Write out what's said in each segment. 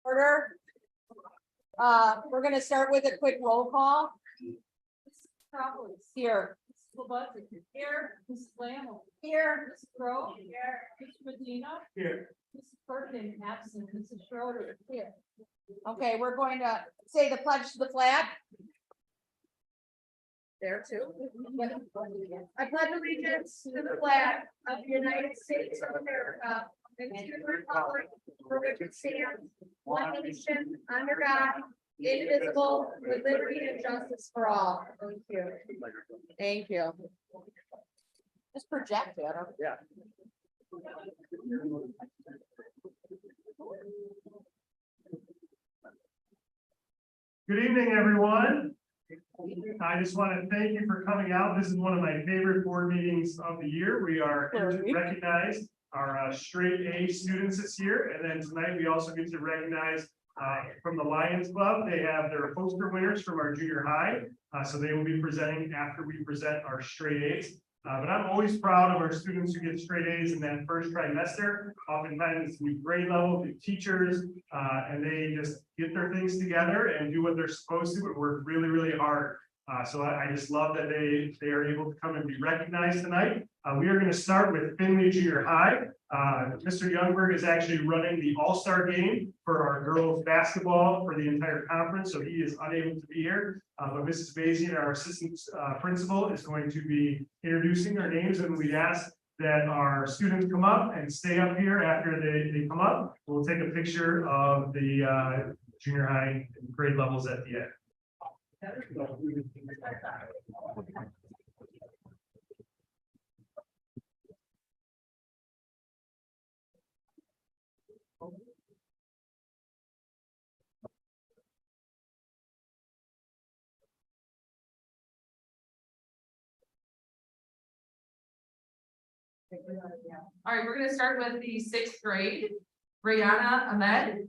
Order. We're gonna start with a quick roll call. Here. Here. Mrs. Lamb. Here. Mrs. Crowe. Here. Mr. Medina. Here. Mrs. Burton, absent. Mrs. Schroeder. Here. Okay, we're going to say the pledge to the flag. There too. I pledge allegiance to the flag of the United States of America and to the republic for which it stands, one nation, under God, indivisible, with liberty and justice for all. Thank you. Thank you. Just project it. Yeah. Good evening, everyone. I just want to thank you for coming out. This is one of my favorite board meetings of the year. We are here to recognize our straight A students this year. And then tonight we also get to recognize from the Lions Club. They have their poster winners from our junior high. So they will be presenting after we present our straight A's. But I'm always proud of our students who get straight A's in that first trimester. Oftentimes it's new grade level, new teachers, and they just get their things together and do what they're supposed to and work really, really hard. So I just love that they are able to come and be recognized tonight. We are going to start with Findlay Junior High. Mr. Youngberg is actually running the all-star game for our girls basketball for the entire conference, so he is unable to be here. But Mrs. Bazian, our assistant principal, is going to be introducing our names, and we ask that our students come up and stay up here after they come up. We'll take a picture of the junior high grade levels at the end. All right, we're gonna start with the sixth grade. Brianna Ahmed.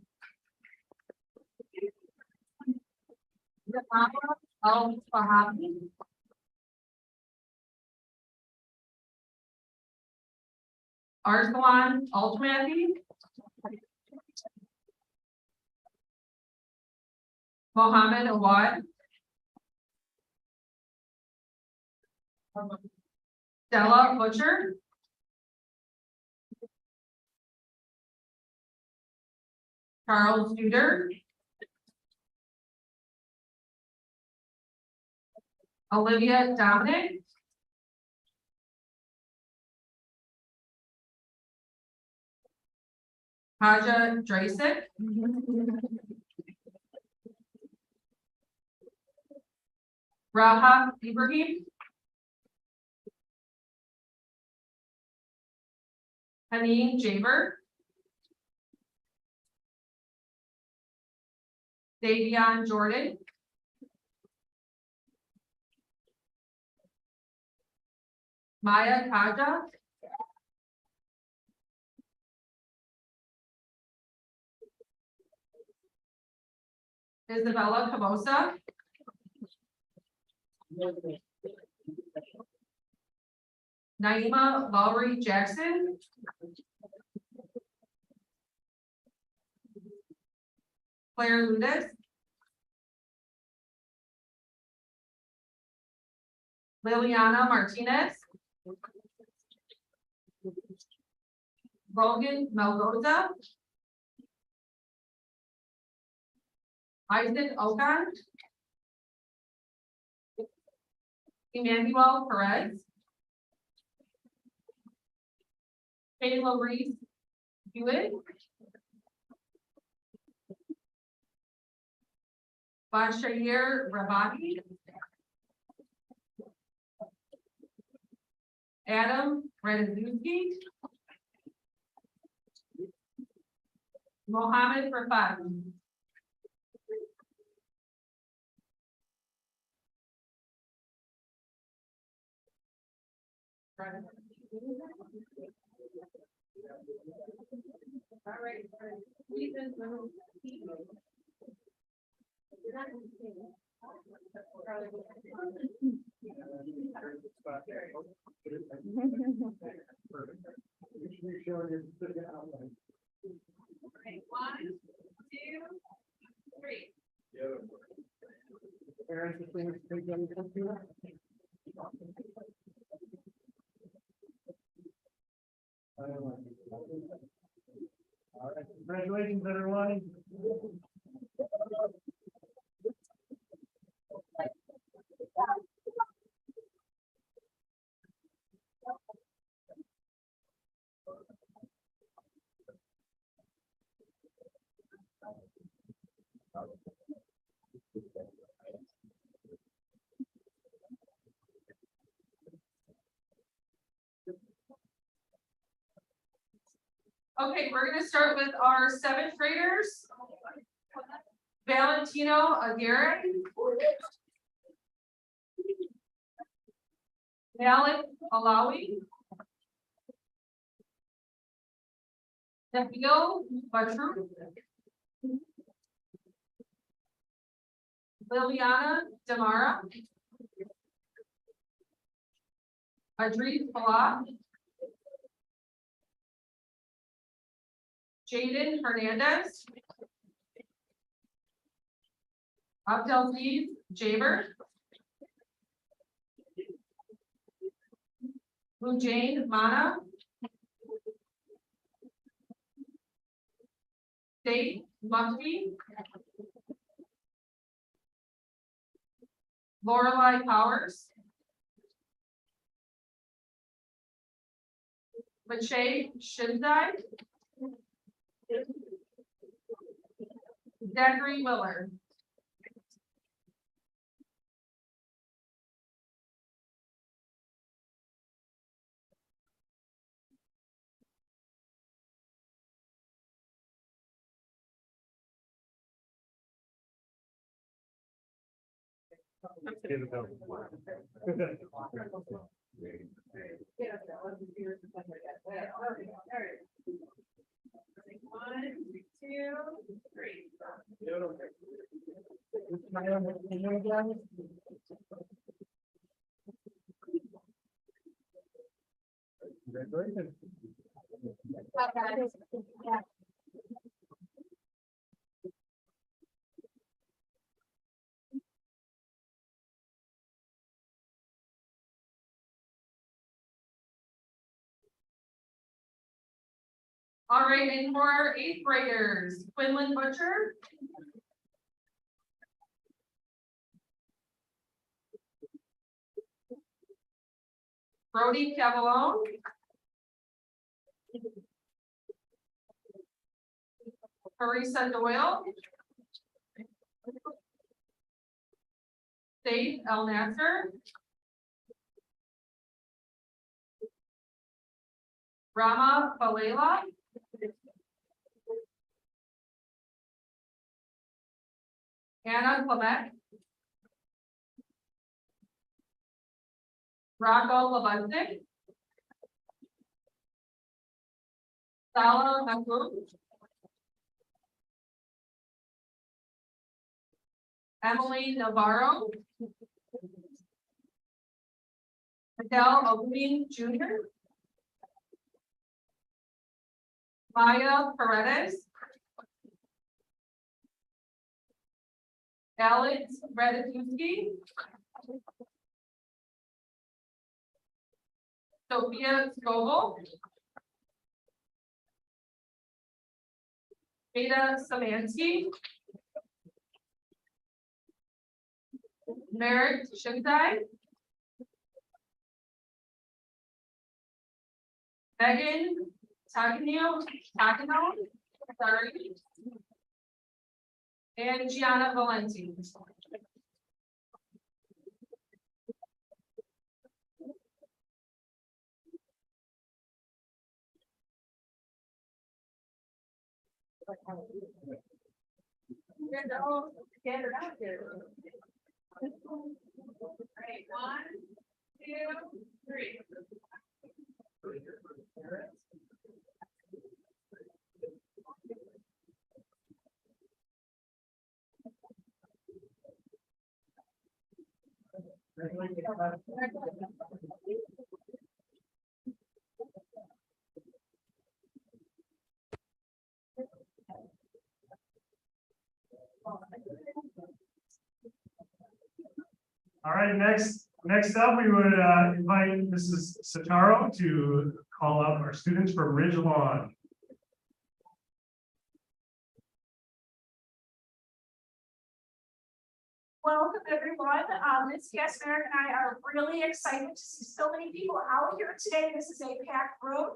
Al-Fahabi. Arslan Altmandy. Mohammed Awad. Stella Butcher. Charles Duder. Olivia Dominic. Haja Drasic. Raha Ibrahim. Haneen Jaber. Davion Jordan. Maya Kaja. Isabella Camosa. Naima Lowry Jackson. Claire Ludis. Liliana Martinez. Logan Melgoza. Isaac Okan. Emmanuel Perez. Kayla Reese Hewitt. Bashir Rabani. Adam Renazuski. Mohammed Rafat. All right. two, three. All right, congratulations, everyone. Okay, we're gonna start with our seventh graders. Valentino Aguirre. Malik Alawi. Nabil Batru. Liliana Damara. Adri Falah. Jaden Hernandez. Abdelaziz Jaber. Mujane Mana. Dave Murphy. Lorelai Powers. Mache Shindai. Zachary Miller. One, two, three. Congratulations. All right, and for our eighth graders, Quinlan Butcher. Brody Cavallone. Carissa Doyle. Saif El Nasser. Rama Falela. Anna Clement. Rocco Labunzik. Sala Mahmoud. Emily Navarro. Miguel Oguin Jr. Maya Paredes. Alex Radatuski. Sophia Scoble. Ada Samansky. Merritt Shindai. Megan Takano, sorry. And Gianna Valenti. Standard out here. Right, one, two, three. All right, next up, we would invite Mrs. Sataro to call up our students from Ridge Lawn. Welcome, everyone. Ms. Gassmer and I are really excited to see so many people out here today. This is a packed room.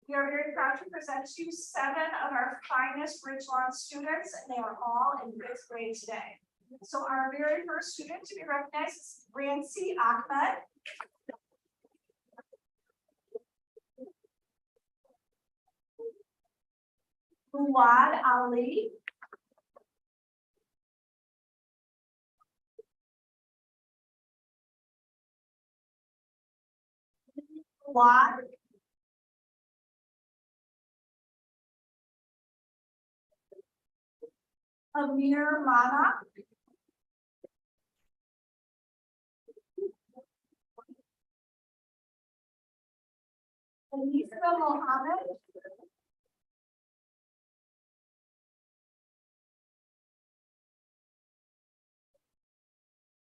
We are very proud to present to you 7 of our finest Ridge Lawn students, and they are all in 5th grade today. So our very first student to be recognized is Rancy Ahmed. Fuad Ali. Fuad. Amir Mana. Anisa Mohammed.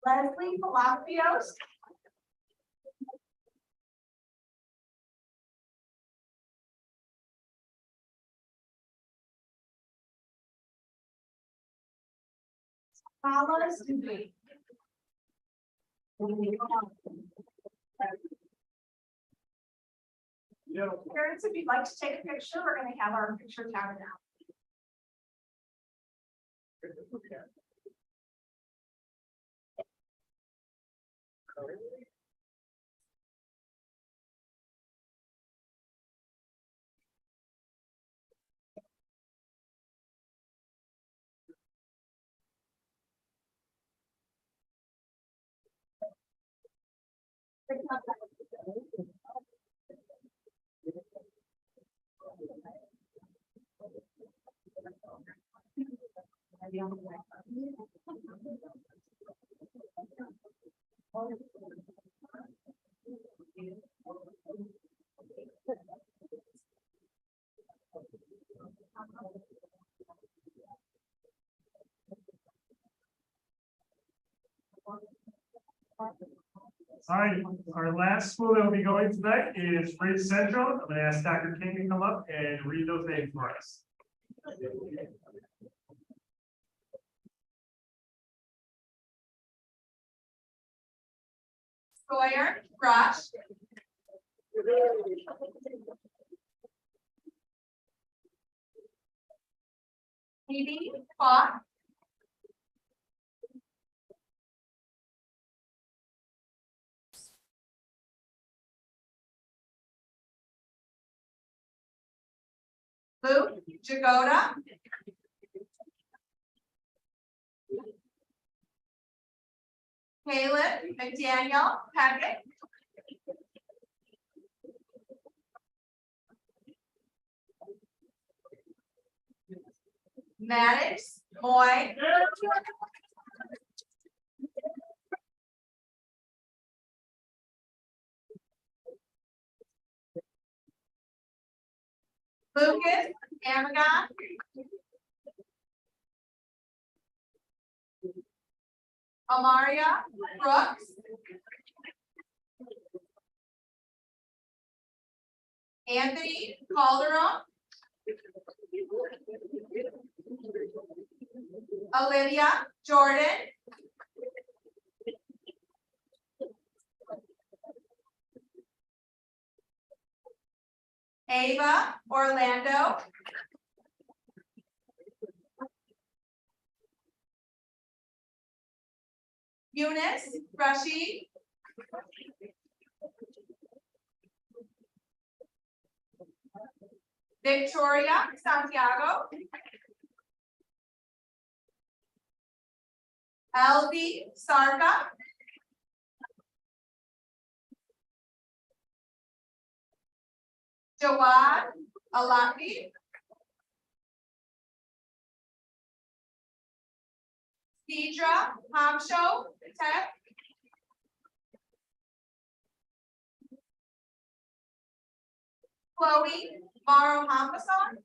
Leslie Palacios. Paula Zubi. Parents, if you'd like to take a picture, we're going to have our picture counter now. All right, our last school that will be going tonight is Ridge Central. I'm going to ask Dr. King to come up and read those names for us. Sawyer, Rush. Phoebe, Fox. Luke, Jagoda. Caleb, McDaniel, Peckett. Maddox, Moy. Lucas, Amagon. Amaria, Brooks. Anthony, Calderon. Olivia, Jordan. Ava, Orlando. Eunice, Rashid. Victoria, Santiago. Elvie, Sarka. Jawad, Alaki. Deidra, Hamsho, Tech. Chloe, Maro Hampason.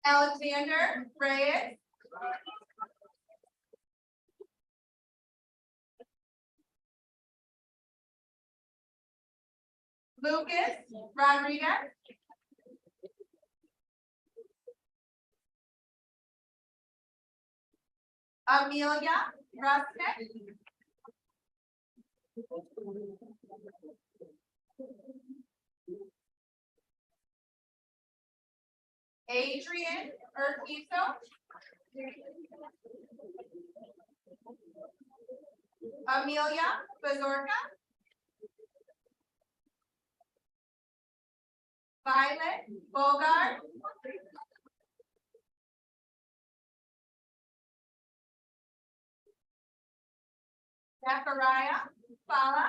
Alexander, Reyes. Lucas Rodriguez. Amelia Rusnick. Adrian Urquizo. Amelia Bazorka. Violet Bogart. Zachariah Fala.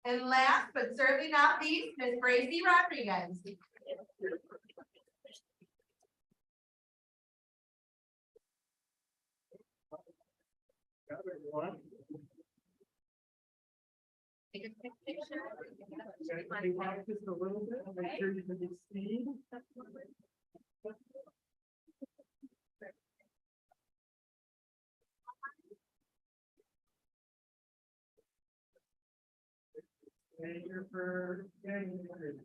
And last but certainly not least, Ms. Gracie Rodriguez. Got it, everyone. Take a quick picture. Can you back just a little bit, make sure you can be seen. Thank you for getting here.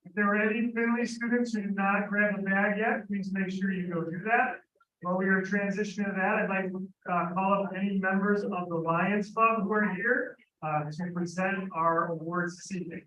If there are any Finley students who did not grab a bag yet, please make sure you go do that. While we are transitioning to that, I'd like to call up any members of the Lions Club who are here to present our awards this evening.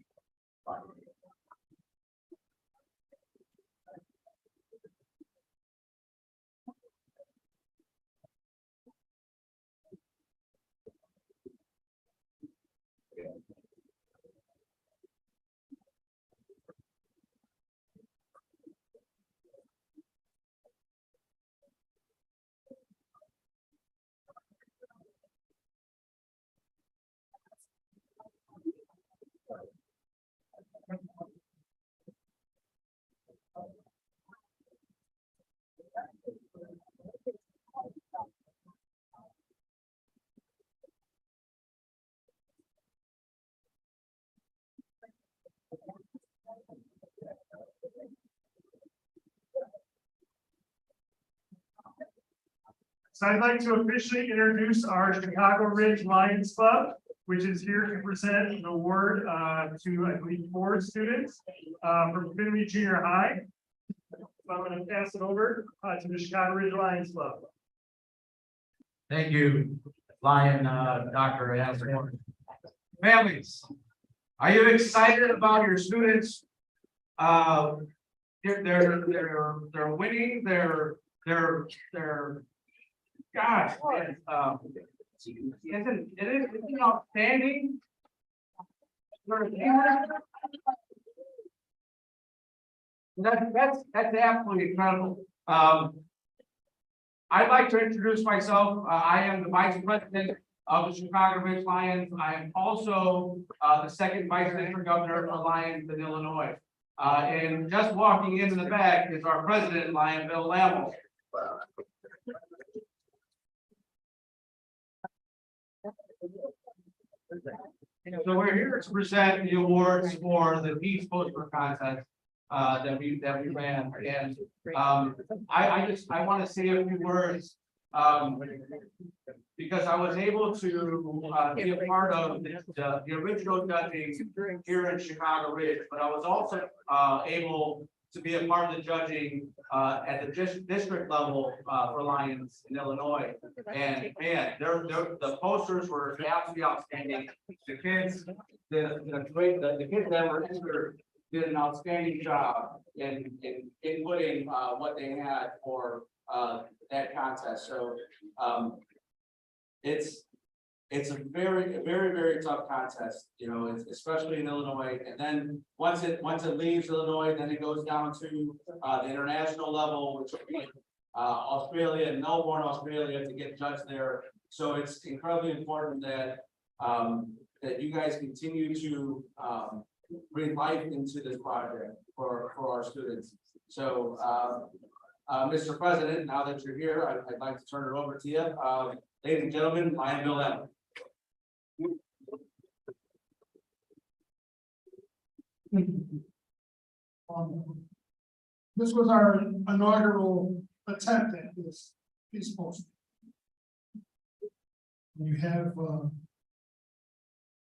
So I'd like to officially introduce our Chicago Ridge Lions Club, which is here to present an award to, I believe, 4 students from Finley Junior High. So I'm going to pass it over to the Chicago Ridge Lions Club. Thank you, Lion, Dr. Asborn. Families, are you excited about your students? They're winning, they're gosh, isn't it outstanding? That's absolutely incredible. I'd like to introduce myself. I am the vice president of the Chicago Ridge Lions. I am also the second vice district governor for Lions in Illinois. And just walking into the back is our president, Lion Bill Lamel. So we're here to present the awards for the Peace Poster Contest that we ran, and I want to say a few words because I was able to be a part of the original judging here in Chicago Ridge, but I was also able to be a part of the judging at the district level for Lions in Illinois. And man, the posters were absolutely outstanding. The kids, the kids that were entered did an outstanding job in inputting what they had for that contest. So it's a very tough contest, you know, especially in Illinois. And then once it leaves Illinois, then it goes down to the international level, which will be Australia, Melbourne, Australia, to get judged there. So it's incredibly important that, that you guys continue to, bring life into this project for our students. So, Mr. President, now that you're here, I'd like to turn it over to you. Ladies and gentlemen, Lion Bill Allen. This was our inaugural attempt at this peace posting. You have a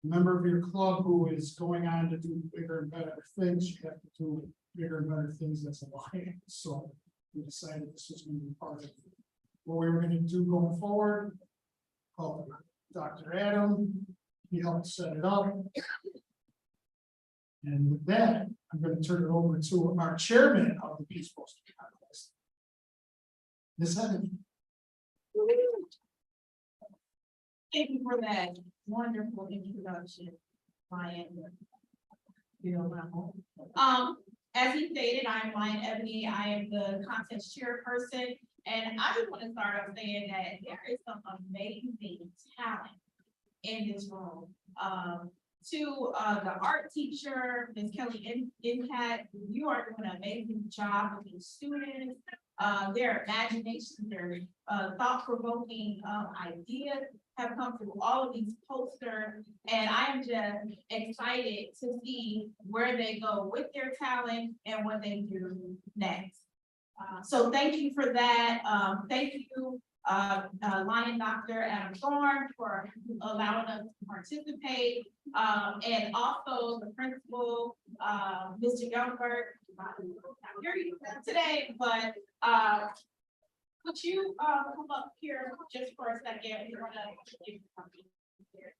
member of your club who is going on to do bigger and better things. You have to do bigger and better things as a Lion. So we decided this was going to be part of what we were going to do going forward. Called Dr. Adam. He helped set it up. And with that, I'm going to turn it over to our chairman of the peace posting contest. Ms. Hennig. Thank you for that wonderful introduction, Ryan. As he stated, I'm Ryan Ebony. I am the contest chairperson, and I just want to start off saying that there is some amazing talent in this room. To the art teacher, Ms. Kelly Impact, you are doing an amazing job with these students. Their imagination, their thought-provoking ideas have come through all of these posters, and I am just excited to see where they go with their talent and what they do next. So thank you for that. Thank you, Lion Dr. Adam Thorne, for allowing us to participate, and also the principal, Mr. Youngberg. Not here today, but would you come up here just for a second? We want to give you something here.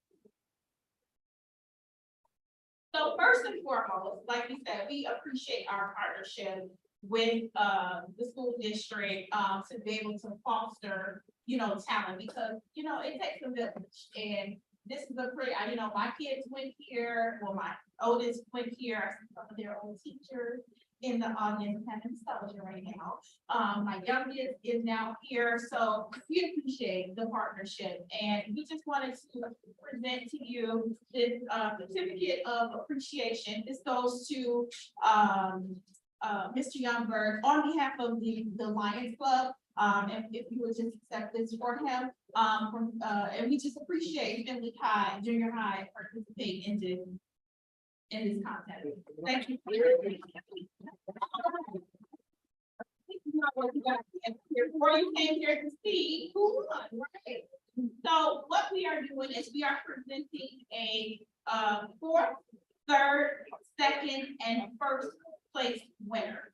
So first and foremost, like we said, we appreciate our partnership with the school district to be able to foster, talent, because it takes a village, and this is a pretty, my kids went here, well, my oldest went here, I see some of their old teachers in the audience having nostalgia right now. My youngest is now here, so we appreciate the partnership, and we just wanted to present to you this certificate of appreciation. This goes to Mr. Youngberg on behalf of the Lions Club. And if you would just accept this for him, and we just appreciate Finley High, Junior High participating in this contest. Thank you. Before you came here to see who won, right? So what we are doing is we are presenting a fourth, third, second, and first place winner.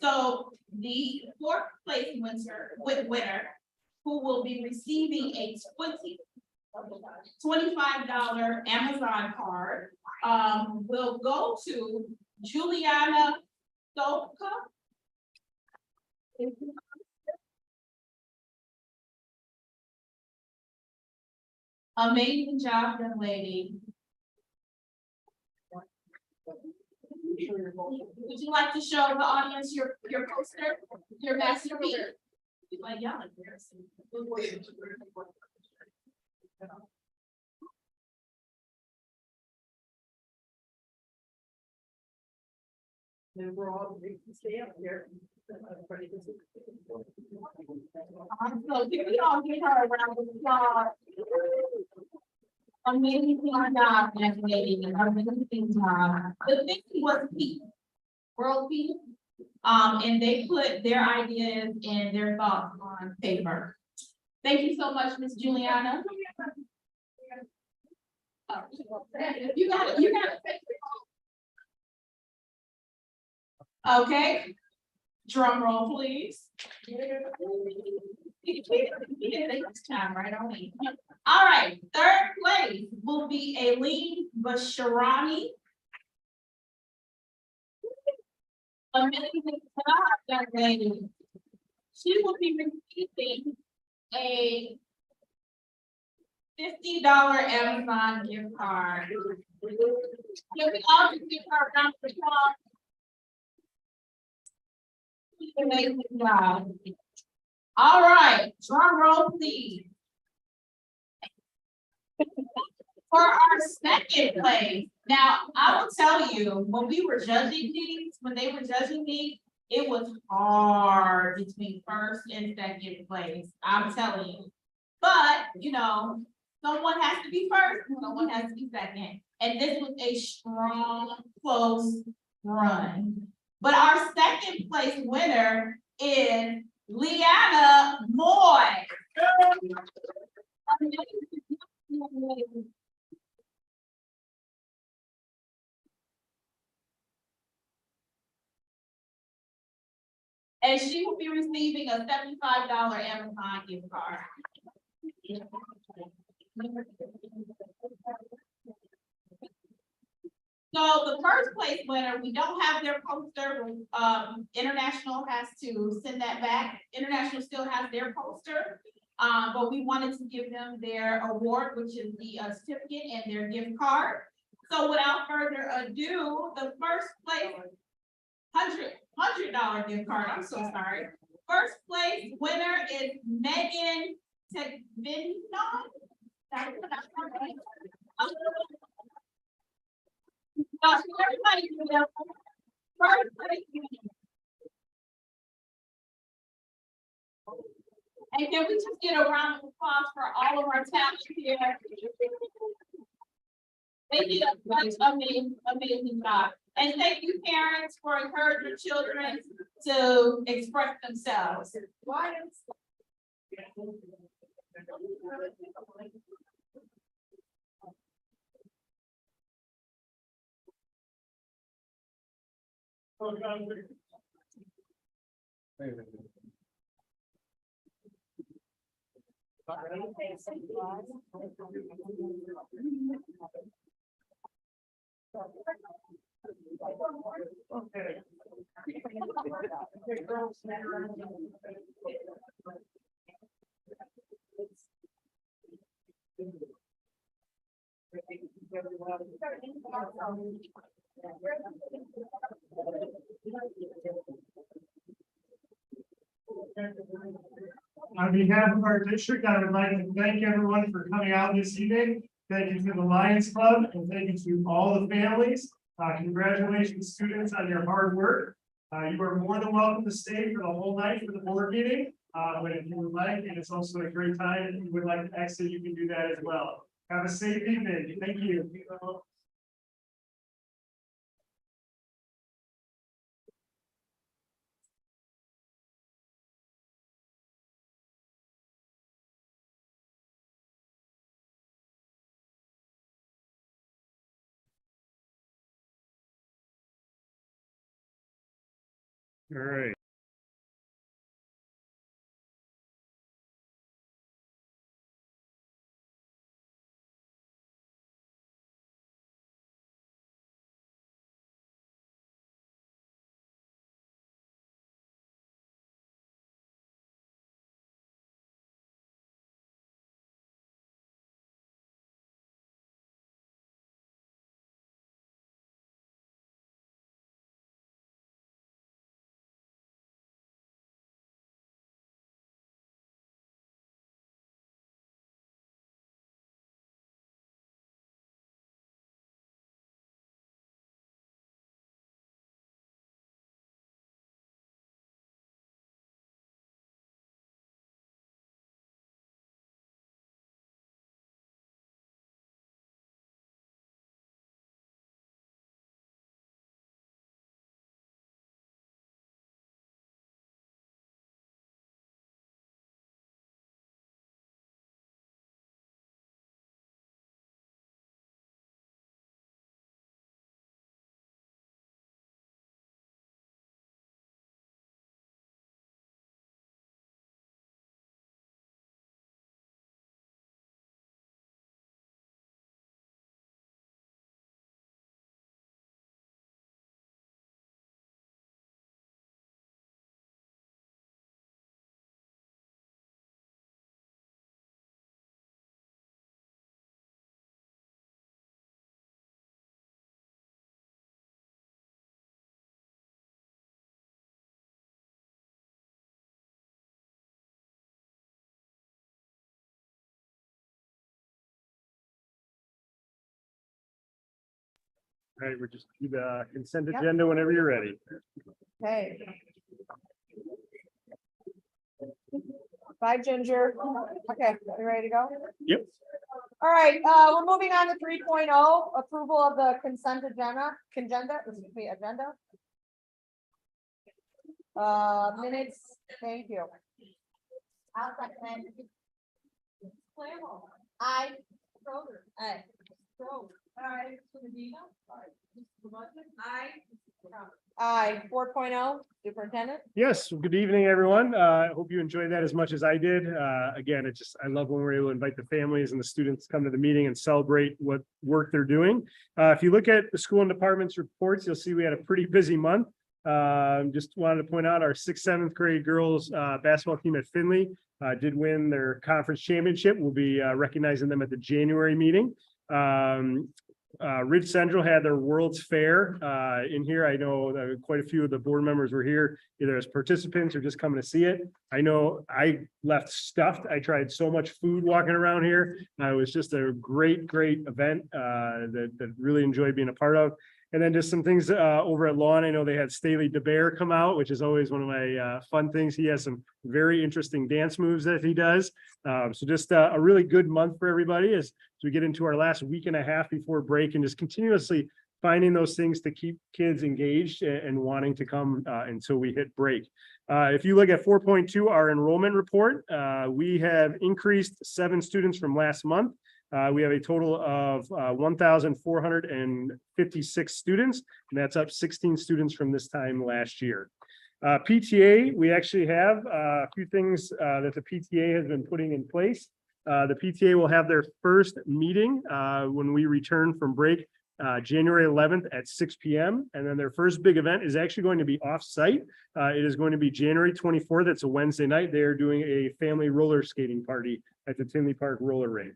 So the fourth place winner who will be receiving a $25 Amazon card will go to Juliana Stolka. Amazing job, young lady. Would you like to show the audience your poster, your masterpiece? Like, yeah, We're all stay up here. So can we all give her a round of applause? Amazing job, young lady, amazing job. The thing was peace, world peace. And they put their ideas and their thoughts on paper. Thank you so much, Miss Juliana. You got it, Okay, drum roll, please. Time, right on. All right, third place will be Aileen Basharani. Amazing job, young lady. She will be receiving a $50 Amazon gift card. Can we all just give her a round of applause? Amazing job. All right, drum roll please. For our second place, now I will tell you, when we were judging these, when they were judging me, it was hard between first and second place, I'm telling you. But, you know, someone has to be first, someone has to be second, and this was a strong, close run. But our second place winner is Leanna Moy. And she will be receiving a $75 Amazon gift card. So the first place winner, we don't have their poster. International has to send that back. International still has their poster. But we wanted to give them their award, which is the certificate and their gift card. So without further ado, the first place $100 gift card, I'm so sorry. First place winner is Megan Tegvinon. Everybody, first place winner. And can we just get a round of applause for all of our talent here? They did such amazing job. And thank you, parents, for encouraging your children to express themselves. Okay. On behalf of our district, I would like to thank everyone for coming out this evening. Thank you to the Lions Club and thank you to all the families. Congratulations, students, on your hard work. You are more than welcome to stay for the whole night for the board meeting. But if you would like, and it's also a great time, if you would like to exit, you can do that as well. Have a safe evening. Thank you. All right. All right, we're just do the consent Yep. agenda whenever you're ready. Okay. Bye, Ginger. Okay, you ready to go? Yep. All right, we're moving on to 3.0, approval of the consent agenda. Minutes, thank you. I'll second. I. Aye. Aye, 4.0, superintendent. Yes, well, good evening, everyone. I hope you enjoyed that as much as I did. Again, I love when we're able to invite the families and the students to come to the meeting and celebrate what work they're doing. If you look at the school and departments reports, you'll see we had a pretty busy month. Just wanted to point out our 6th, 7th grade girls basketball team at Findlay did win their conference championship. We'll be recognizing them at the January meeting. Ridge Central had their World's Fair in here. I know that quite a few of the board members were here, either as participants or just coming to see it. I know I left stuffed. I tried so much food walking around here. It was just a great event that really enjoyed being a part of. And then just some things over at Lawn. I know they had Staley DeBear come out, which is always one of my fun things. He has some very interesting dance moves that he does. So just a really good month for everybody as we get into our last week and a half before break and just continuously finding those things to keep kids engaged and wanting to come until we hit break. If you look at 4.2, our enrollment report, we have increased 7 students from last month. We have a total of 1,456 students, and that's up 16 students from this time last year. PTA, we actually have a few things that the PTA has been putting in place. The PTA will have their first meeting when we return from break, January 11th at 6 p.m. And then their first big event is actually going to be off-site. It is going to be January 24th. It's a Wednesday night. They are doing a family roller skating party at the Tinley Park roller rink.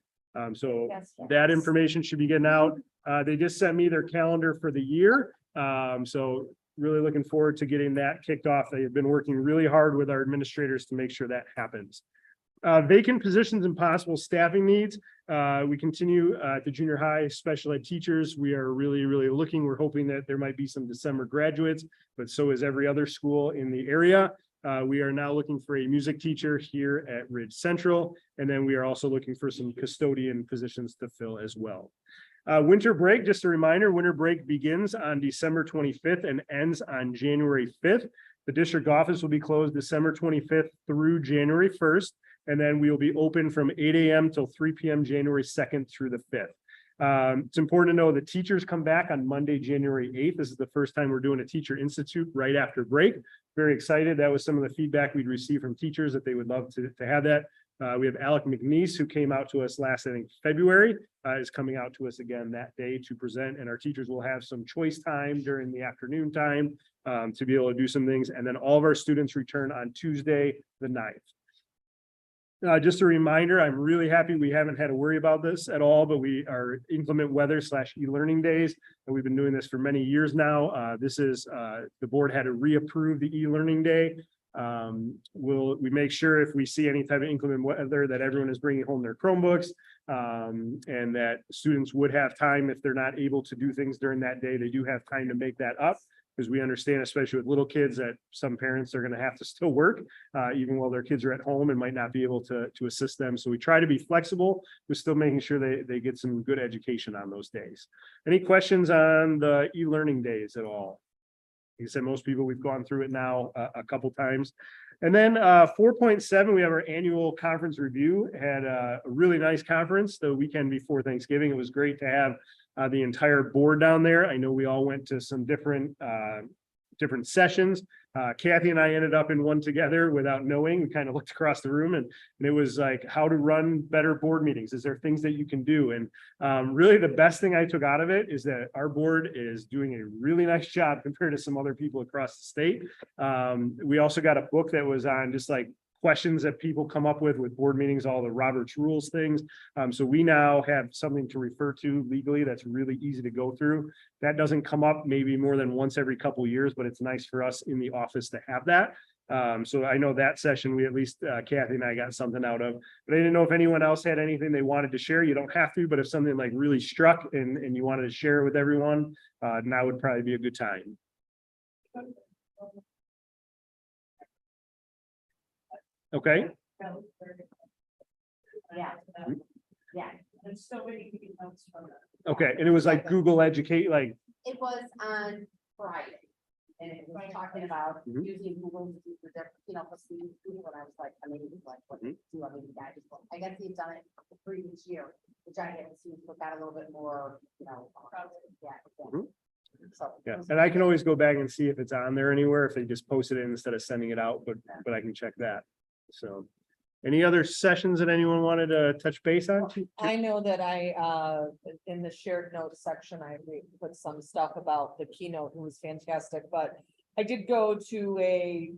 So Yes. that information should be getting out. They just sent me their calendar for the year. So really looking forward to getting that kicked off. They have been working really hard with our administrators to make sure that happens. Vacant positions and possible staffing needs. We continue at the junior high special ed teachers. We are really looking. We're hoping that there might be some December graduates, but so is every other school in the area. We are now looking for a music teacher here at Ridge Central, and then we are also looking for some custodian positions to fill as well. Winter break, just a reminder, winter break begins on December 25th and ends on January 5th. The district office will be closed December 25th through January 1st, and then we will be open from 8 a.m. till 3 p.m. January 2nd through the 5th. It's important to know the teachers come back on Monday, January 8th. This is the first time we're doing a teacher institute right after break. Very excited. That was some of the feedback we'd received from teachers that they would love to have that. We have Alec McNeese, who came out to us last, I think, February, is coming out to us again that day to present. And our teachers will have some choice time during the afternoon time to be able to do some things. And then all of our students return on Tuesday, the 9th. Just a reminder, I'm really happy we haven't had to worry about this at all, but we are inclement weather / e-learning days. And we've been doing this for many years now. This is the board had to reapprove the e-learning day. We make sure if we see any type of inclement weather that everyone is bringing home their Chromebooks and that students would have time if they're not able to do things during that day. They do have time to make that up. Because we understand, especially with little kids, that some parents are going to have to still work even while their kids are at home and might not be able to assist them. So we try to be flexible, but still making sure they get some good education on those days. Any questions on the e-learning days at all? Like I said, most people, we've gone through it now a couple times. And then 4.7, we have our annual conference review. Had a really nice conference the weekend before Thanksgiving. It was great to have the entire board down there. I know we all went to some different sessions. Kathy and I ended up in one together without knowing. We kind of looked across the room and it was like how to run better board meetings. Is there things that you can do? And really the best thing I took out of it is that our board is doing a really nice job compared to some other people across the state. We also got a book that was on just like questions that people come up with board meetings, all the Robert's rules things. So we now have something to refer to legally that's really easy to go through. That doesn't come up maybe more than once every couple of years, but it's nice for us in the office to have that. So I know that session, we at least Kathy and I got something out of, but I didn't know if anyone else had anything they wanted to share. You don't have to, but if something like really struck and you wanted to share it with everyone, now would probably be a good time. Okay, Yeah. Yeah. There's so many notes from it. okay, and it was like Google Educate, like, It was on Friday. And it was talking about Mhm. using Google to do the different, for students, Google, and I was like, like, what do you want me to guide? I guess they've done it the previous year, which I haven't seen, but got a little bit more, yeah. Mhm. So. yeah, and I can always go back and see if it's on there anywhere, if they just posted it instead of sending it out, but I can check that. So, any other sessions that anyone wanted to touch base on? I know that in the shared notes section, I put some stuff about the keynote, who was fantastic, but I did go to a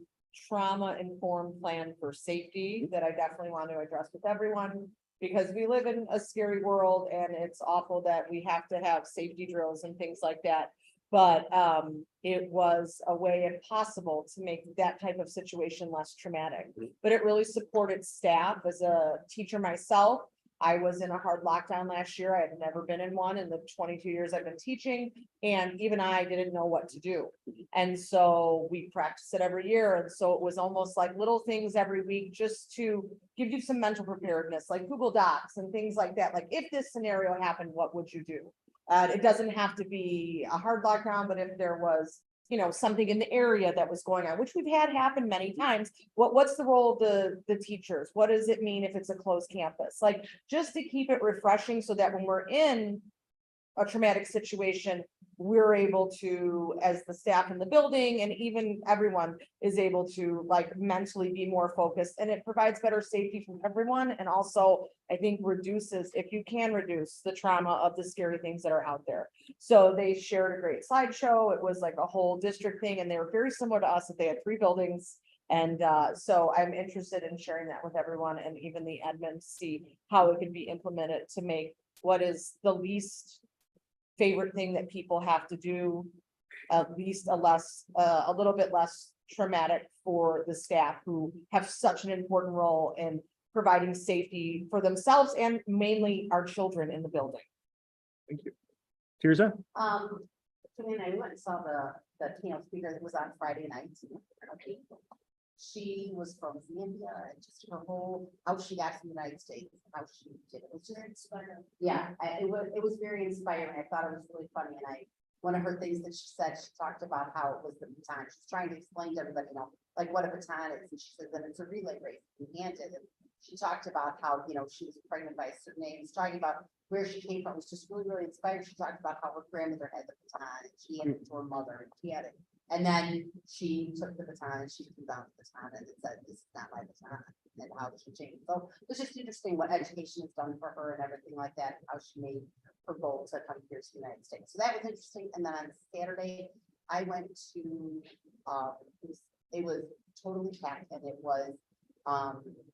trauma-informed plan for safety that I definitely want to address with everyone, because we live in a scary world and it's awful that we have to have safety drills and things like that. But it was a way, if possible, to make that type of situation less traumatic. But it really supported staff. As a teacher myself, I was in a hard lockdown last year. I had never been in one in the 22 years I've been teaching, and even I didn't know what to do. And so we practice it every year. And so it was almost like little things every week just to give you some mental preparedness, like Google Docs and things like that. Like, if this scenario happened, what would you do? It doesn't have to be a hard lockdown, but if there was, something in the area that was going on, which we've had happen many times, what's the role of the teachers? What does it mean if it's a closed campus? Like, just to keep it refreshing so that when we're in a traumatic situation, we're able to, as the staff in the building and even everyone is able to mentally be more focused, and it provides better safety for everyone. And also, I think reduces, if you can reduce the trauma of the scary things that are out there. So they shared a great slideshow. It was like a whole district thing, and they were very similar to us, that they had 3 buildings. And so I'm interested in sharing that with everyone, and even the admin, to see how it can be implemented to make what is the least favorite thing that people have to do, at least a little bit less traumatic for the staff, who have such an important role in providing safety for themselves and mainly our children in the building. Thank you. Tirza? So then I went and saw the keynote speaker that was on Friday night. She was from Zambia, and just her whole, how she got to the United States, how she did it. It was just inspiring. Yeah, it was very inspiring. I thought it was really funny, and one of her things that she said, she talked about how it was the baton. She's trying to explain to everybody, like what a baton is, and she said that it's a relay race. You hand it, and she talked about how, she was pregnant by a certain age, talking about where she came from. It was just really, really inspiring. She talked about how her grandmother had the baton, and she handed it to her mother, and she had it. And then she took the baton and she threw down the baton and it said, "This is not my baton," and how she changed. So it was just interesting what education has done for her and everything like that, how she made her goal to come here to the United States. So that was interesting. And then on Saturday, I went to, it was totally packed, and it was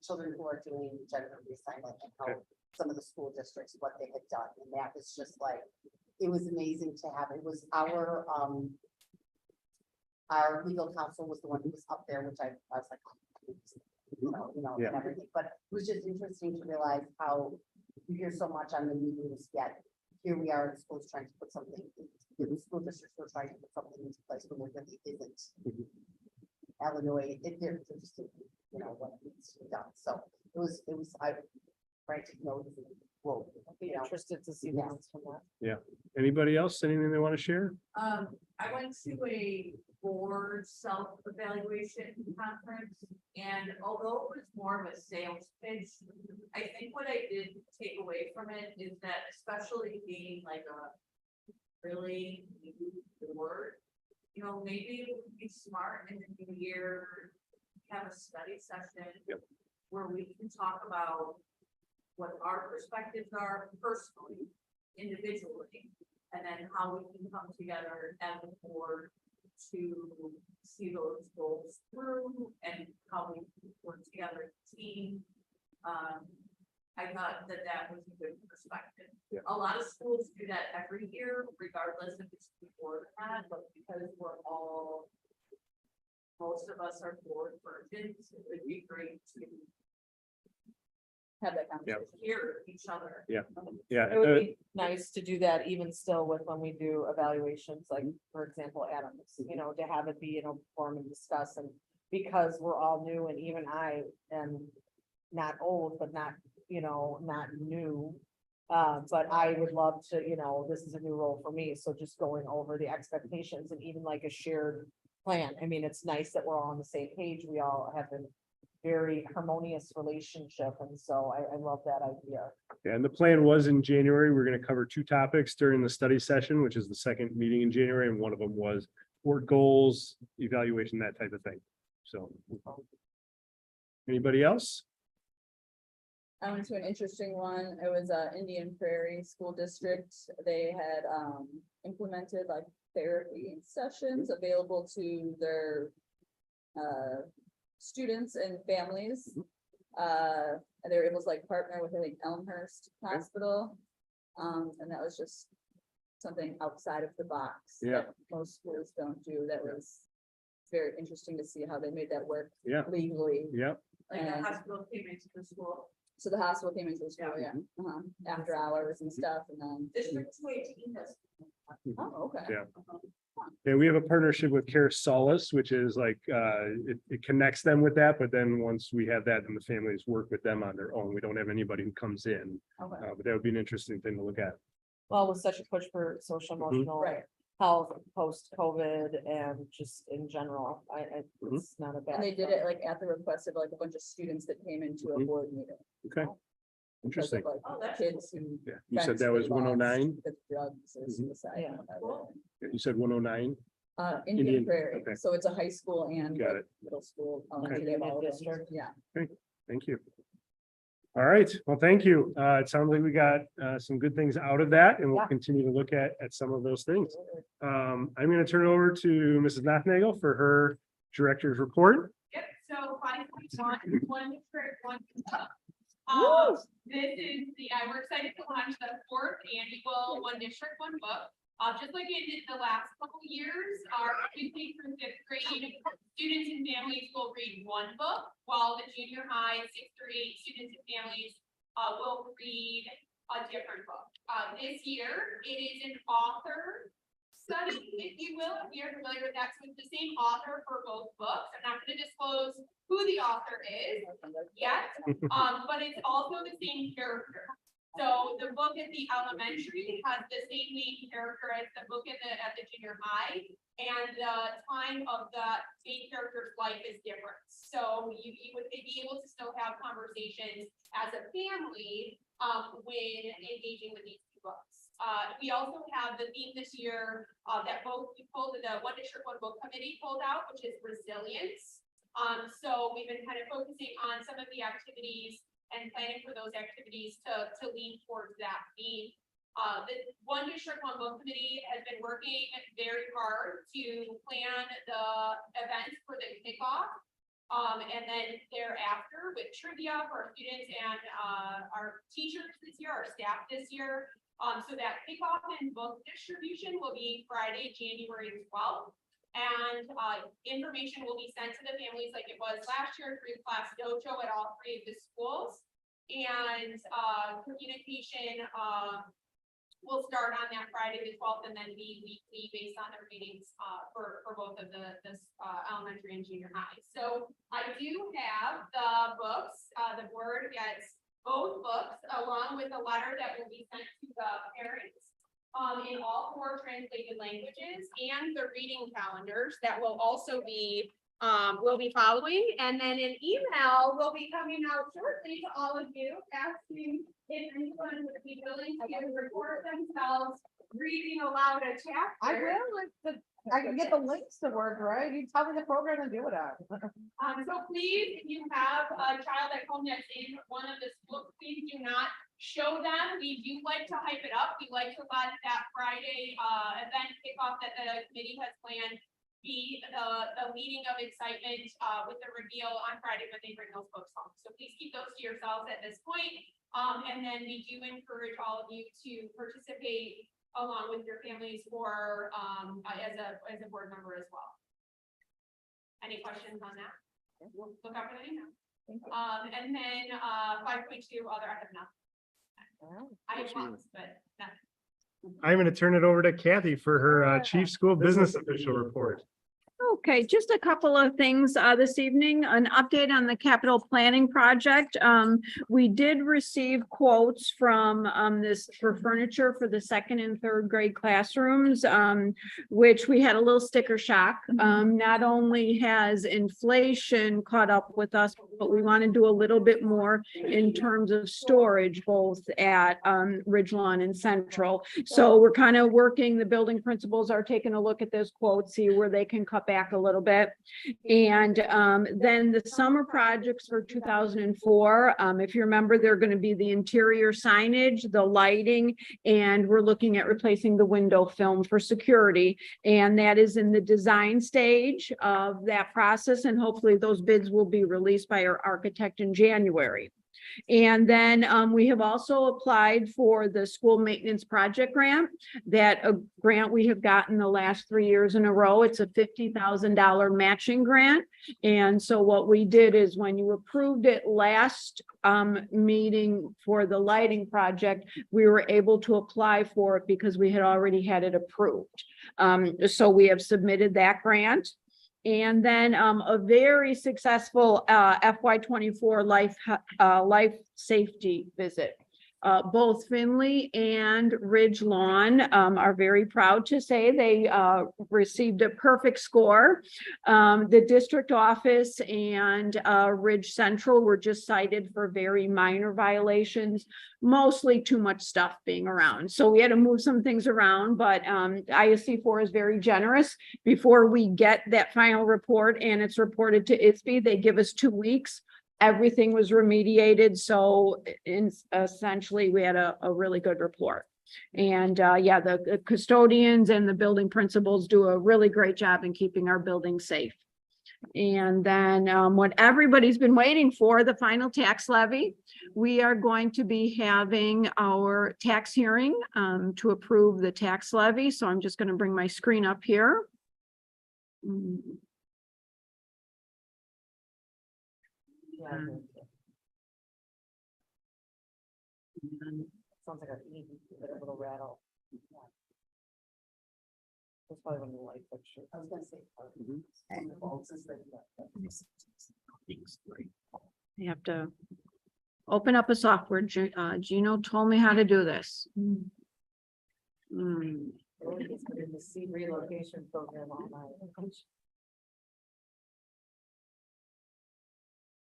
children who are doing gender reassignment and how some of the school districts, what they had done. And that was just like, it was amazing to have. It was our legal counsel was the one who was up there, which I was like, Yeah. and everything. But it was just interesting to realize how you hear so much on the news, yet here we are in schools trying to put something, the school districts were trying to put something into place when there really isn't. Illinois, they're just, what needs to be done. So it was, I tried to know. Whoa, I'd be interested to see the answer from that. Anybody else? Anything they want to share? I went to a board self-evaluation conference, and although it was more of a sales pitch, I think what I did take away from it is that, especially being like a really new board, maybe it would be smart in the new year, have a study session where we can talk about what our perspectives are personally, individually, and then how we can come together as a board to see those goals through and how we can work together as a team. I thought that was a good perspective. Yeah. A lot of schools do that every year, regardless if it's before or not, but because we're all most of us are board virgins, it would be great to Have that conversation. hear each other. Yeah, It would be nice to do that even still with when we do evaluations, like, for example, Adams, you know, to have it be, you know, form and discuss and. Because we're all new and even I am not old, but not, you know, not new. But I would love to, you know, this is a new role for me, so just going over the expectations and even like a shared plan. I mean, it's nice that we're all on the same page. We all have a very harmonious relationship, and so I love that idea. and the plan was in January, we're gonna cover 2 topics during the study session, which is the second meeting in January, and one of them was board goals, evaluation, that type of thing. So. Anybody else? I went to an interesting one. It was Indian Prairie School District. They had implemented like therapy sessions available to their students and families. And they were able to like partner with, I think, Elmhurst Hospital. And that was just something outside of the box. Yeah. that most schools don't do. That was very interesting to see how they made that work Yeah, legally. yeah, Like the And- hospital came into the school. So the hospital came into the school, yeah, after hours and stuff, and then, District 218 does. oh, okay. Yeah. yeah, we have a partnership with Care Solace, which is like, it connects them with that, but then once we have that, then the families work with them on their own. We don't have anybody who comes in, Okay. but that would be an interesting thing to look at. Well, with such a push for social emotional Right. health post-COVID and just in general, it's not a bad. And they did it like at the request of like a bunch of students that came into a Mhm. board meeting. Okay, because of, interesting. like, Oh, that's kids who. Yeah, you said that was 109? With drugs or Mhm. suicide. Yeah. or whatever. You said 109? Indian Indian, Prairie, okay. so it's a high school and Got like, it. middle school. Okay. elementary, they have all of them. District. Yeah. Thank you. All right, well, thank you. It sounds like we got some good things out of that, and we'll Yeah. continue to look at some of those things. I'm gonna turn it over to Mrs. Nothnagel for her director's report. Yep, so 5.1, one district, one. Woo! This is we're excited to launch the 4th annual One District, One Book. Just like in the last couple years, our Tuesday through 5th grade students and families will read one book, while the junior high, 6th through 8 students and families will read a different book. This year, it is an author study, if you will, if you're familiar with that, so it's the same author for both books. I'm not gonna disclose who the author is yet, but it's also the same character. So the book at the elementary has the same main character as the book at the junior high, and the time of the main character's life is different. So you would be able to still have conversations as a family, when engaging with these two books. We also have the theme this year, that the One District, One Book Committee pulled out, which is resilience. So we've been kind of focusing on some of the activities and planning for those activities to lean towards that theme. The One District, One Book Committee has been working very hard to plan the events for the kickoff. And then thereafter with trivia for our students and our teachers this year, our staff this year. So that kickoff and book distribution will be Friday, January 12th. And information will be sent to the families like it was last year through Class Dojo at all 3 of the schools. And communication will start on that Friday the 12th and then be weekly based on the readings for both of the elementary and junior high. So I do have the books. The board gets both books along with a letter that will be sent to the parents in all 4 translated languages, and the reading calendars that will also be following, and then an email will be coming out shortly to all of you asking if anyone would be willing to record themselves reading aloud a chapter. I will, I can get the links to work, right? You tell me the program to do it on. So please, if you have a child at home that's in one of the schools, please do not show them. We do like to hype it up. We like to let that Friday event kickoff that the committee has planned be the meeting of excitement with the reveal on Friday when they bring those books home. So please keep those to yourselves at this point. And then we do encourage all of you to participate along with your families or as a board member as well. Any questions on that? We'll look up everything now. Thank you. And then, 5.2, other, I have nothing. I have lots, but nothing. I'm gonna turn it over to Kathy for her chief school business official report. Okay, just a couple of things this evening, an update on the capital planning project. We did receive quotes from this for furniture for the second and third grade classrooms, which we had a little sticker shock. Not only has inflation caught up with us, but we want to do a little bit more in terms of storage, both at Ridgelawn and Central. So we're kind of working, the building principals are taking a look at those quotes, see where they can cut back a little bit. And then the summer projects for 2004, if you remember, they're going to be the interior signage, the lighting, and we're looking at replacing the window film for security. And that is in the design stage of that process, and hopefully those bids will be released by our architect in January. And then we have also applied for the school maintenance project grant. That grant we have gotten the last 3 years in a row. It's a $50,000 matching grant. And so what we did is when you approved it last meeting for the lighting project, we were able to apply for it because we had already had it approved. So we have submitted that grant. And then a very successful FY24 life safety visit. Both Finley and Ridgelawn are very proud to say they received a perfect score. The district office and Ridge Central were just cited for very minor violations, mostly too much stuff being around. So we had to move some things around, but ISC4 is very generous. Before we get that final report and it's reported to ISB, they give us 2 weeks. Everything was remediated, so essentially we had a really good report. And yeah, the custodians and the building principals do a really great job in keeping our buildings safe. And then what everybody's been waiting for, the final tax levy. We are going to be having our tax hearing to approve the tax levy. So I'm just going to bring my screen up here. Sounds like a little rattle. That's probably when the light fixture. I was gonna say. You have to open up a software. Gino told me how to do this. In the seed relocation program all night.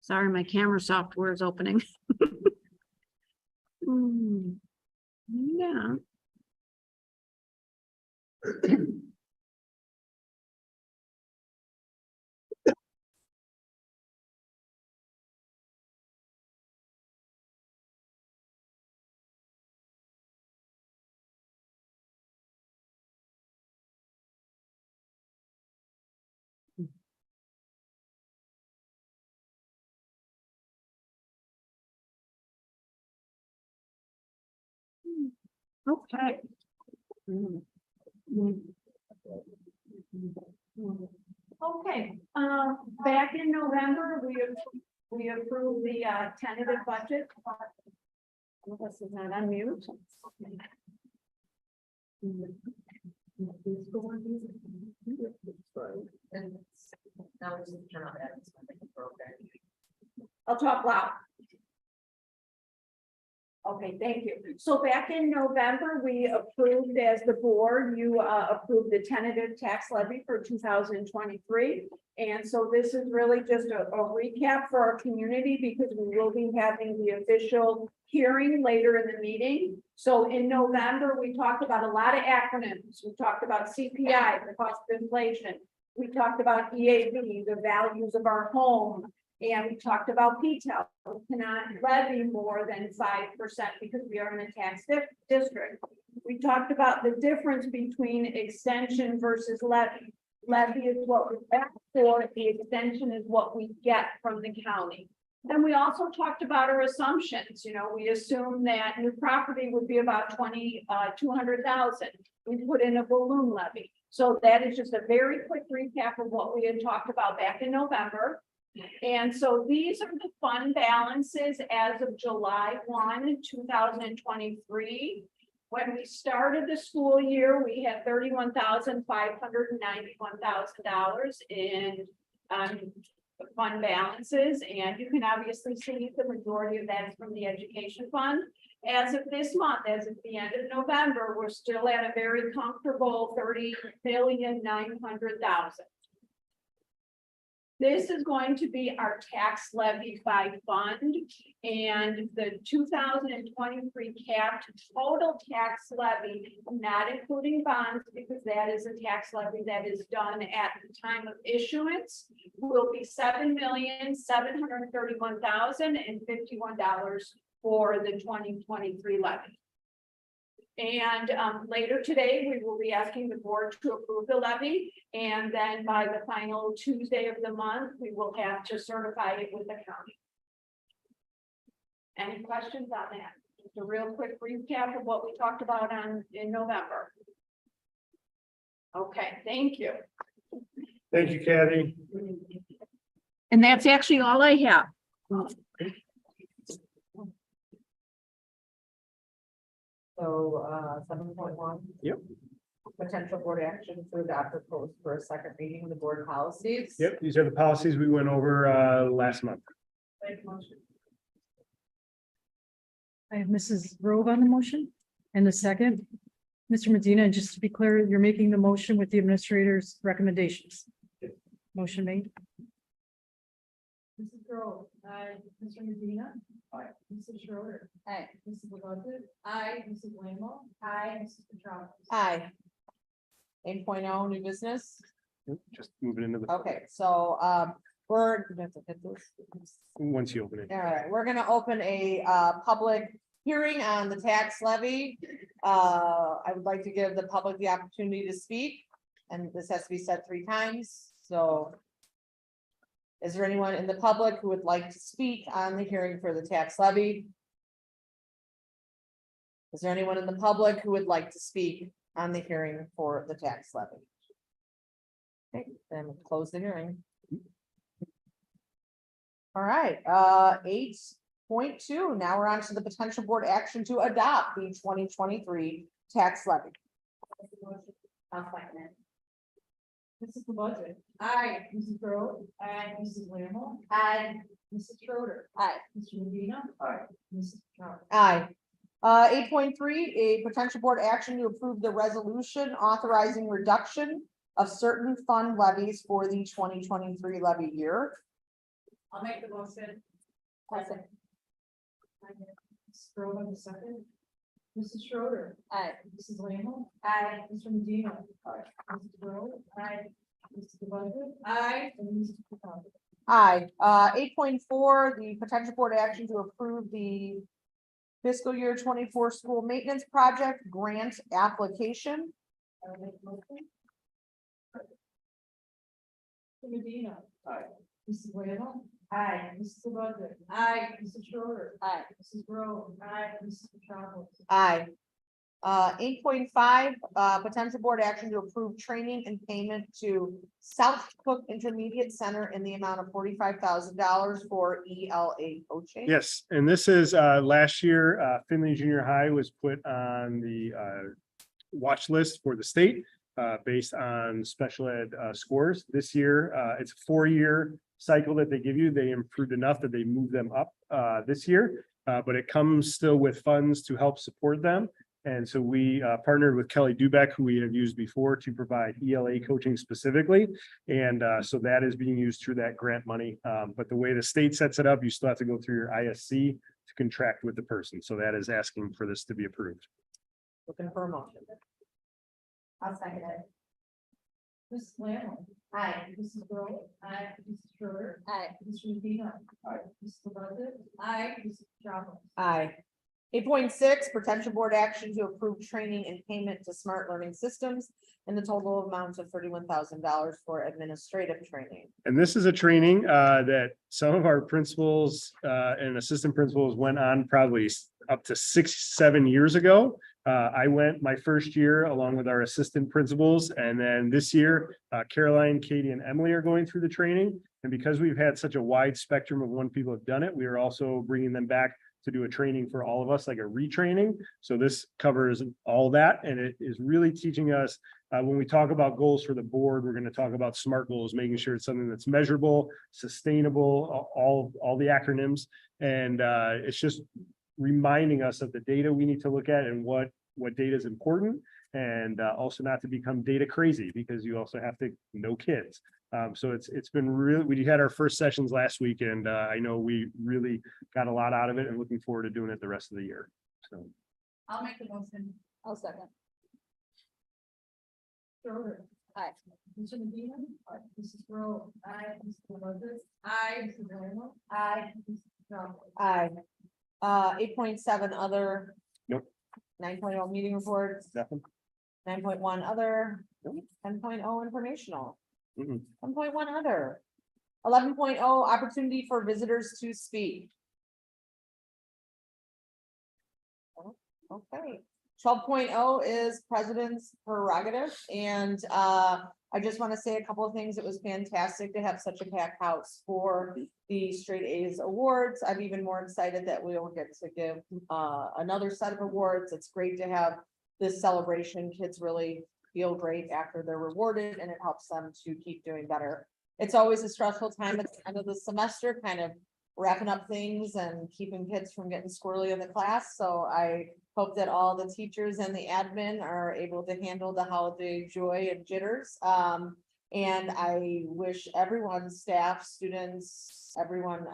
Sorry, my camera software is opening. Yeah. Okay. Okay, back in November, we approved the tentative budget. This is not on mute. I'll talk loud. Okay, thank you. So back in November, we approved as the board, you approved the tentative tax levy for 2023. And so this is really just a recap for our community because we will be having the official hearing later in the meeting. So in November, we talked about a lot of acronyms. We talked about CPI, the cost of inflation. We talked about EAV, the values of our home. And we talked about PTEL, we cannot levy more than 5% because we are in a tax district. We talked about the difference between extension versus levy. Levy is what we ask for, the extension is what we get from the county. Then we also talked about our assumptions. You know, we assumed that new property would be about 200,000. We put in a balloon levy. So that is just a very quick recap of what we had talked about back in November. And so these are the fund balances as of July 1, 2023. When we started the school year, we had $31,591,000 in fund balances, and you can obviously see the majority of that is from the education fund. As of this month, as of the end of November, we're still at a very comfortable $30,900,000. This is going to be our tax levy by fund, and the 2023 capped total tax levy, not including bonds, because that is a tax levy that is done at the time of issuance, will be $7,731,051 for the 2023 levy. And later today, we will be asking the board to approve the levy. And then by the final Tuesday of the month, we will have to certify it with the county. Any questions on that? Just a real quick recap of what we talked about in November. Okay, thank you. Thank you, Kathy. And that's actually all I have. So, 7.1. Yep. Potential board action to adopt or post for a second reading of the board policies. Yep, these are the policies we went over last month. I have Mrs. Grove on the motion and the second. Mr. Medina, and just to be clear, you're making the motion with the administrator's recommendations. Motion made. Mrs. Grove, aye. Mr. Medina. Aye. Mrs. Schroeder. Aye. Mrs. Legacy. Aye. Mrs. Lamb. Aye. Mrs. Petrowski. Aye. 8.0 new business. Just move it into the, Okay, so, we're, you have to hit this. once you open it. All right, we're gonna open a public hearing on the tax levy. I would like to give the public the opportunity to speak, and this has to be said 3 times, so. Is there anyone in the public who would like to speak on the hearing for the tax levy? Is there anyone in the public who would like to speak on the hearing for the tax levy? Okay, then we'll close the hearing. All right, 8.2, now we're on to the potential board action to adopt the 2023 tax levy. I'll second it. Mrs. Legacy. Aye. Mrs. Grove. Aye. Mrs. Lamb. Aye. Mrs. Schroeder. Aye. Mr. Medina. Aye. Mrs. Petrowski. Aye. 8.3, a potential board action to approve the resolution authorizing reduction of certain fund levies for the 2023 levy year. I'll make the motion. Mrs. Grove on the second. Mrs. Schroeder. Aye. Mrs. Lamb. Aye. Mr. Medina. Aye. Mrs. Grove. Aye. Mrs. Legacy. Aye. And Mrs. Petrowski. Aye. 8.4, the potential board action to approve the fiscal year 24 school maintenance project grant application. I will make the motion. Mr. Medina. Aye. Mrs. Lamb. Aye. Mrs. Legacy. Aye. Mrs. Schroeder. Aye. Mrs. Grove. Aye. Mrs. Petrowski. Aye. 8.5, potential board action to approve training and payment to South Cook Intermediate Center in the amount of $45,000 for ELA coaching. Yes, and this is last year, Finley Junior High was put on the watch list for the state based on special ed scores. This year, it's a 4-year cycle that they give you. They improved enough that they moved them up this year, but it comes still with funds to help support them. And so we partnered with Kelly Dubeck, who we have used before, to provide ELA coaching specifically. And so that is being used through that grant money. But the way the state sets it up, you still have to go through your ISC to contract with the person. So that is asking for this to be approved. Looking for a motion. I'll second it. Mrs. Lamb. Aye. Mrs. Grove. Aye. Mrs. Schroeder. Aye. Mr. Medina. Aye. Mrs. Legacy. Aye. Mrs. Petrowski. Aye. 8.6, potential board action to approve training and payment to Smart Learning Systems in the total amount of $31,000 for administrative training. And this is a training that some of our principals and assistant principals went on probably up to 6-7 years ago. I went my first year along with our assistant principals, and then this year, Caroline, Katie, and Emily are going through the training. And because we've had such a wide spectrum of when people have done it, we are also bringing them back to do a training for all of us, like a retraining. So this covers all that, and it is really teaching us, when we talk about goals for the board, we're going to talk about SMART goals, making sure it's something that's measurable, sustainable, all the acronyms. And it's just reminding us of the data we need to look at and what data is important, and also not to become data crazy, because you also have to know kids. So it's been really, we had our first sessions last week, and I know we really got a lot out of it, and looking forward to doing it the rest of the year. So I'll make the motion. I'll second. Aye. Mr. Medina, Mrs. Rowe, aye, Mr. Moses, Aye. Mrs. Lano, aye, Mrs. Aye. 8.7 other. Nope. 9.0 meeting reports, nothing. 9.1 other, Nope. 10.0 informational. Mm-mm. 10.1 other. 11.0 opportunity for visitors to speak. Okay. 12.0 is president's prerogative, and I just want to say a couple of things. It was fantastic to have such a packed house for the Straight A's awards. I'm even more excited that we will get to give another set of awards. It's great to have this celebration. Kids really feel great after they're rewarded, and it helps them to keep doing better. It's always a stressful time at the end of the semester, kind of wrapping up things and keeping kids from getting squirrely in the class. So I hope that all the teachers and the admin are able to handle the holiday joy and jitters. And I wish everyone, staff, students, everyone,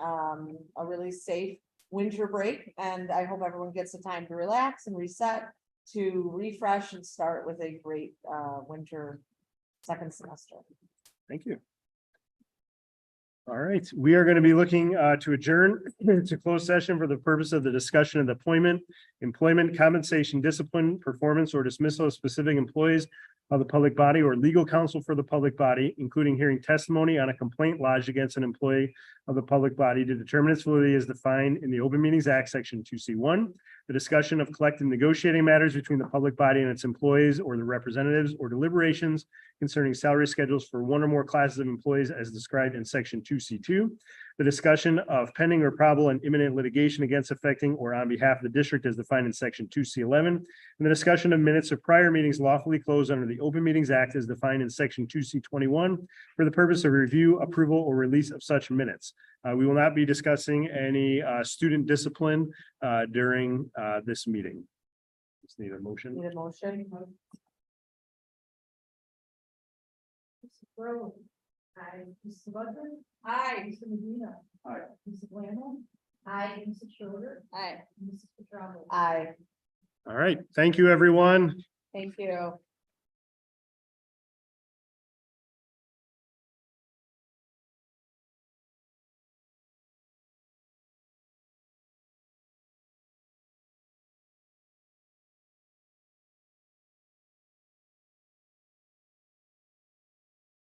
a really safe winter break. And I hope everyone gets the time to relax and reset, to refresh and start with a great winter second semester. Thank you. All right, we are going to be looking to adjourn to closed session for the purpose of the discussion of the employment, compensation, discipline, performance, or dismissal of specific employees of the public body or legal counsel for the public body, including hearing testimony on a complaint lodged against an employee of the public body to determine its validity as defined in the Open Meetings Act, Section 2C1, the discussion of collective negotiating matters between the public body and its employees or the representatives, or deliberations concerning salary schedules for one or more classes of employees as described in Section 2C2, the discussion of pending or probable and imminent litigation against, affecting, or on behalf of the district as defined in Section 2C11, and the discussion of minutes of prior meetings lawfully closed under the Open Meetings Act as defined in Section 2C21 for the purpose of review, approval, or release of such minutes. We will not be discussing any student discipline during this meeting. Just need a motion. Need a motion? Mrs. Rowe, aye, Mrs. Moses, Aye. Mr. Medina. Aye. Mrs. Lano, aye, Mrs. Schroeder, Aye. Mrs. Petracca. Aye. All right, thank you, everyone. Thank you.